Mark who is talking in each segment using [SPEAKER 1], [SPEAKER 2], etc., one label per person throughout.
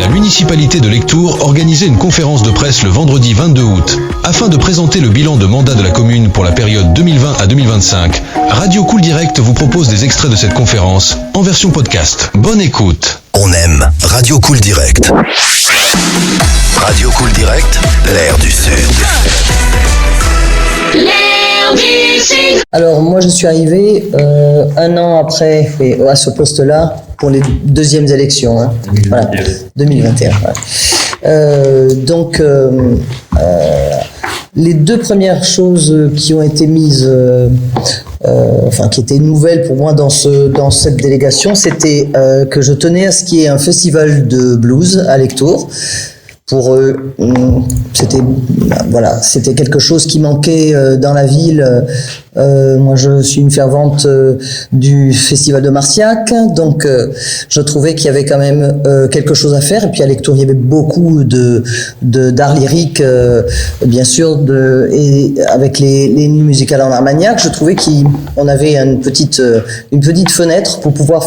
[SPEAKER 1] la municipalité de Lectoure organisait une conférence de presse le vendredi 22 août. Afin de présenter le bilan de mandat de la commune pour la période 2020 à 2025, Radio Cool Direct vous propose des extraits de cette conférence en version podcast. Bonne écoute.
[SPEAKER 2] On aime Radio Cool Direct. Radio Cool Direct, l'air du Sud.
[SPEAKER 3] Alors moi je suis arrivé un an après à ce poste-là pour les deuxièmes élections, hein. 2021. Donc les deux premières choses qui ont été mises, qui étaient nouvelles pour moi dans cette délégation, c'était que je tenais à ce qu'il y ait un festival de blues à Lectoure. Pour eux, c'était quelque chose qui manquait dans la ville. Moi, je suis une fervente du festival de Marciac, donc je trouvais qu'il y avait quand même quelque chose à faire. Et puis à Lectoure, il y avait beaucoup d'art lyrique, bien sûr, et avec les nuits musicales en Armagnac. Je trouvais qu'on avait une petite fenêtre pour pouvoir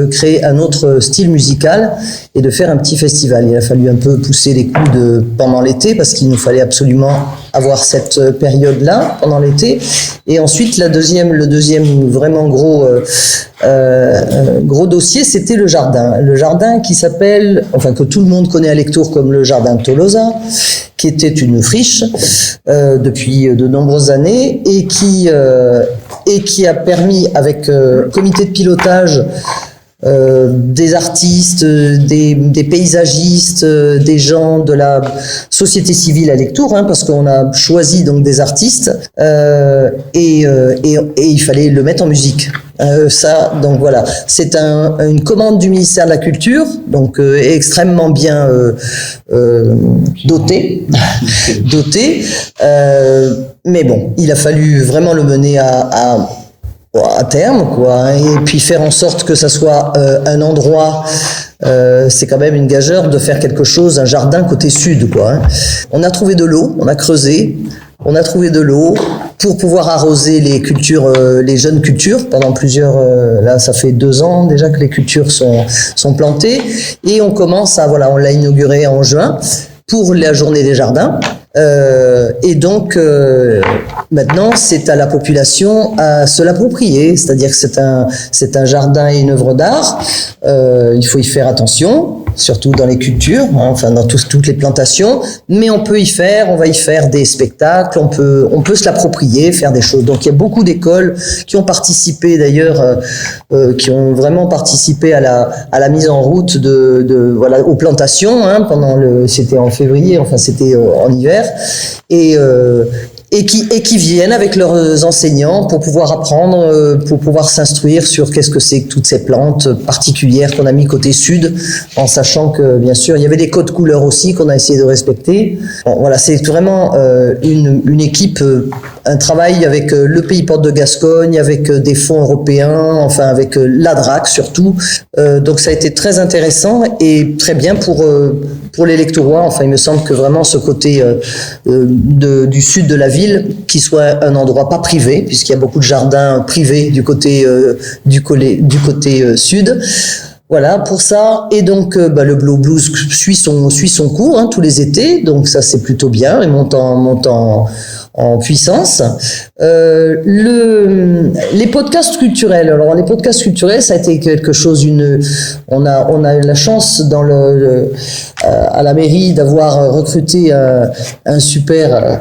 [SPEAKER 3] créer un autre style musical et de faire un petit festival. Il a fallu un peu pousser les coudes pendant l'été parce qu'il nous fallait absolument avoir cette période-là pendant l'été. Et ensuite, le deuxième vraiment gros dossier, c'était le jardin. Le jardin que tout le monde connaît à Lectoure comme le jardin de Tolosa, qui était une friche depuis de nombreuses années et qui a permis, avec comité de pilotage, des artistes, des paysagistes, des gens de la société civile à Lectoure, parce qu'on a choisi donc des artistes et il fallait le mettre en musique. Donc voilà, c'est une commande du ministère de la Culture, donc extrêmement bien doté, mais bon, il a fallu vraiment le mener à terme, quoi, et puis faire en sorte que ça soit un endroit, c'est quand même une gageure de faire quelque chose, un jardin côté sud, quoi. On a trouvé de l'eau, on a creusé, on a trouvé de l'eau pour pouvoir arroser les cultures, les jeunes cultures pendant là ça fait 2 ans déjà que les cultures sont plantées, et on l'a inauguré en juin pour la journée des jardins. Et donc maintenant c'est à la population à se l'approprier, c'est-à-dire que c'est un jardin et une œuvre d'art. Il faut y faire attention, surtout dans les cultures, dans toutes les plantations, mais on va y faire des spectacles, on peut se l'approprier, faire des choses. Donc il y a beaucoup d'écoles qui ont participé d'ailleurs, qui ont vraiment participé à la mise en route aux plantations, c'était en février, c'était en hiver, et qui viennent avec leurs enseignants pour pouvoir apprendre, pour pouvoir s'instruire sur qu'est-ce que c'est que toutes ces plantes particulières qu'on a mis côté sud, en sachant que bien sûr il y avait des codes couleurs aussi qu'on a essayé de respecter. Bon, voilà, c'est vraiment une équipe, un travail avec le Pays Porte de Gascogne, avec des fonds européens, avec l'ADRAC surtout. Donc ça a été très intéressant et très bien pour les Lectourois. Il me semble que vraiment ce côté du sud de la ville, qui soit un endroit pas privé, puisqu'il y a beaucoup de jardins privés du côté sud. Voilà pour ça. Et donc le Blue Blues suit son cours tous les étés, donc ça c'est plutôt bien, et monte en puissance. Les podcasts culturels. Alors les podcasts culturels, ça a été quelque chose. On a eu la chance à la mairie d'avoir recruté une super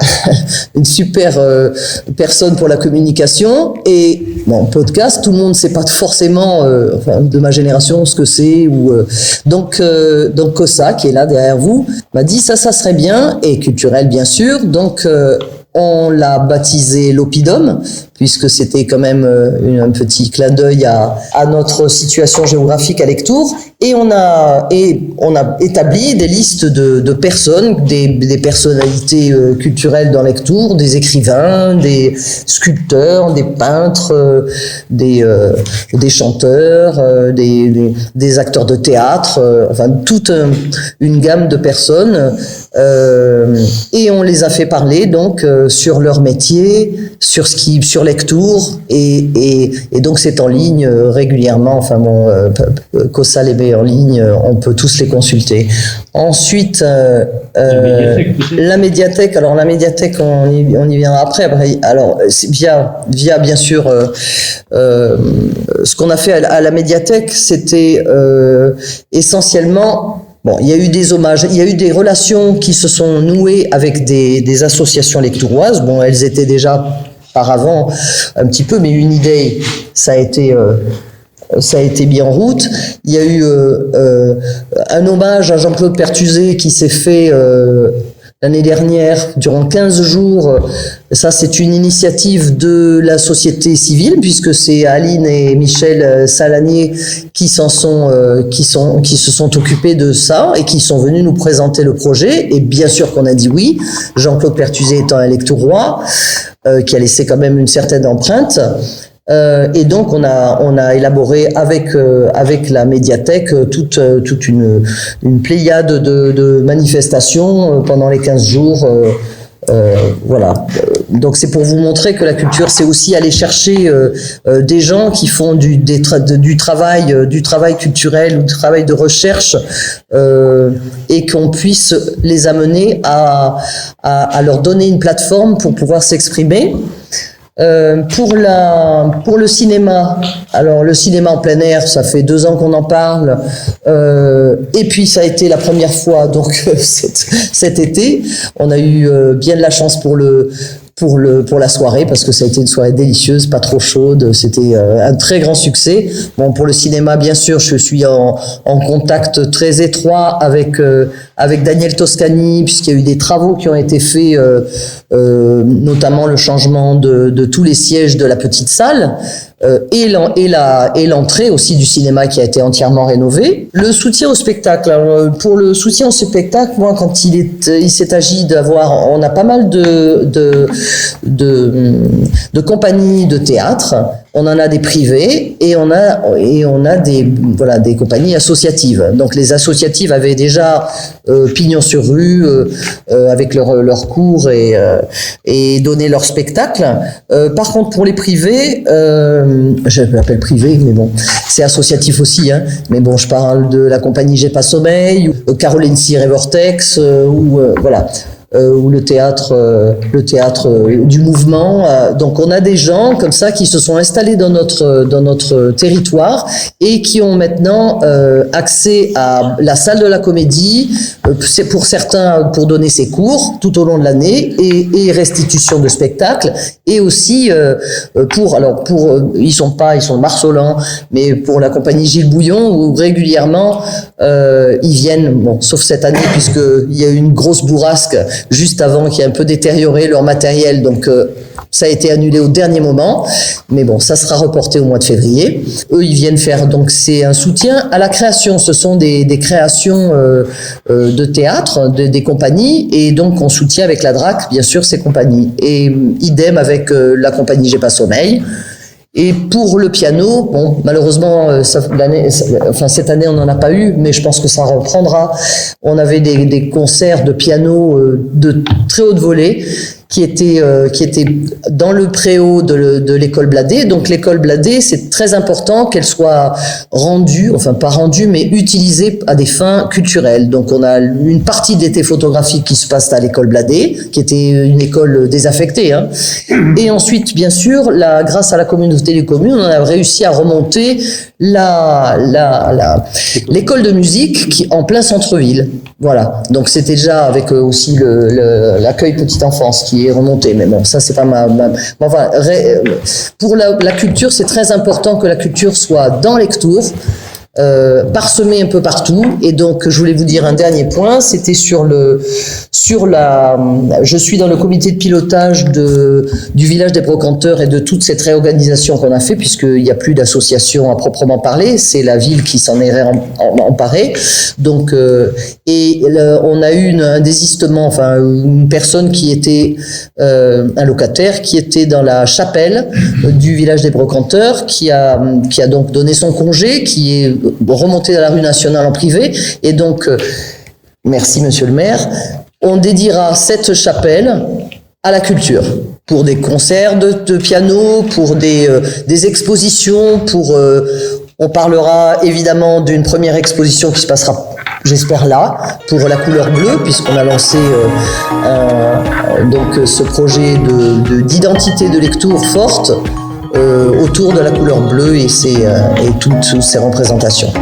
[SPEAKER 3] personne pour la communication. Et podcast, tout le monde ne sait pas forcément de ma génération ce que c'est. Donc Kossa, qui est là derrière vous, m'a dit ça serait bien, et culturel bien sûr. Donc on l'a baptisé l'Oppidum, puisque c'était quand même un petit clin d'œil à notre situation géographique à Lectoure. Et on a établi des listes de personnes, des personnalités culturelles dans Lectoure, des écrivains, des sculpteurs, des peintres, des chanteurs, des acteurs de théâtre, toute une gamme de personnes. Et on les a fait parler donc sur leur métier, sur Lectour et donc c'est en ligne régulièrement. Enfin bon, COSAL est en ligne, on peut tous les consulter. Ensuite, la médiathèque. Alors la médiathèque, on y viendra après. Alors c'est via bien sûr ce qu'on a fait à la médiathèque, c'était essentiellement. Bon, il y a eu des hommages, il y a eu des relations qui se sont nouées avec des associations lectouroises. Bon, elles étaient déjà par avant un petit peu, mais Uniday, ça a été mis en route. Il y a eu un hommage à Jean-Claude Pertuzé qui s'est fait l'année dernière durant 15 jours. Ça, c'est une initiative de la société civile, puisque c'est Aline et Michel Salanier qui se sont occupés de ça et qui sont venus nous présenter le projet. Et bien sûr qu'on a dit oui. Jean-Claude Pertuzé étant un lectourois, qui a laissé quand même une certaine empreinte. Et donc on a élaboré avec la médiathèque toute une pléiade de manifestations pendant les 15 jours. Voilà. Donc c'est pour vous montrer que la culture, c'est aussi aller chercher des gens qui font du travail culturel ou du travail de recherche, et qu'on puisse les amener à leur donner une plateforme pour pouvoir s'exprimer. Pour le cinéma, alors le cinéma en plein air, ça fait 2 ans qu'on en parle, et puis ça a été la première fois donc cet été. On a eu bien de la chance pour la soirée, parce que ça a été une soirée délicieuse, pas trop chaude, c'était un très grand succès. Bon, pour le cinéma, bien sûr, je suis en contact très étroit avec Daniel Toscani, puisqu'il y a eu des travaux qui ont été faits, notamment le changement de tous les sièges de la petite salle, et l'entrée aussi du cinéma qui a été entièrement rénovée. Le soutien au spectacle. Alors, pour le soutien au spectacle, moi, quand il s'est agi d'avoir, on a pas mal de compagnies de théâtre. On en a des privés et on a des compagnies associatives. Donc les associatives avaient déjà pignon sur rue avec leurs cours et donné leur spectacle. Par contre, pour les privés, je l'appelle privé, mais bon, c'est associatif aussi. Hein, mais bon, je parle de la compagnie J'ai pas sommeil, ou Caroline Cyr et Vortex, voilà. Ou le théâtre du mouvement. Donc on a des gens comme ça qui se sont installés dans notre territoire et qui ont maintenant accès à la salle de la Comédie. C'est pour certains pour donner ses cours tout au long de l'année et restitution de spectacles, et aussi ils sont marcelants, mais pour la compagnie Gilles Bouillon, où régulièrement ils viennent, bon, sauf cette année puisque il y a eu une grosse bourrasque juste avant, qui a un peu détérioré leur matériel, donc ça a été annulé au dernier moment, mais bon, ça sera reporté au mois de février. Eux, ils viennent faire, donc c'est un soutien à la création, ce sont des créations de théâtre, des compagnies, et donc on soutient avec la DRAC, bien sûr, ces compagnies. Et idem avec la compagnie J'ai pas sommeil. Et pour le piano, bon, malheureusement, cette année, on n'en a pas eu, mais je pense que ça reprendra. On avait des concerts de piano de très haute volée qui étaient dans le préau de l'école Bladé. Donc l'école Bladé, c'est très important qu'elle soit rendue, enfin pas rendue, mais utilisée à des fins culturelles. Donc on a une partie d'été photographique qui se passe à l'école Bladé, qui était une école désaffectée. Hein. Et ensuite, bien sûr, grâce à la communauté des communes, on a réussi à remonter l'école de musique qui en plein centre-ville. Voilà. Donc c'était déjà avec aussi l'accueil petite enfance qui est remonté, mais bon, ça c'est pas enfin, pour la culture, c'est très important que la culture soit dans Lectour, parsemée un peu partout. Et donc je voulais vous dire un dernier point, c'était je suis dans le comité de pilotage du village des brocanteurs et de toute cette réorganisation qu'on a fait, puisqu'il n'y a plus d'association à proprement parler, c'est la ville qui s'en est emparée. Donc on a eu un désistement, enfin une personne qui était un locataire qui était dans la chapelle du village des brocanteurs, qui a donc donné son congé, qui est remonté dans la rue nationale en privé. Et donc merci monsieur le maire, on dédiera cette chapelle à la culture. pour des concerts de piano, pour des expositions, on parlera évidemment d'une première exposition qui se passera, j'espère là, pour la couleur bleue, puisqu'on a lancé donc ce projet d'identité de lecture forte autour de la couleur bleue et toutes ces représentations.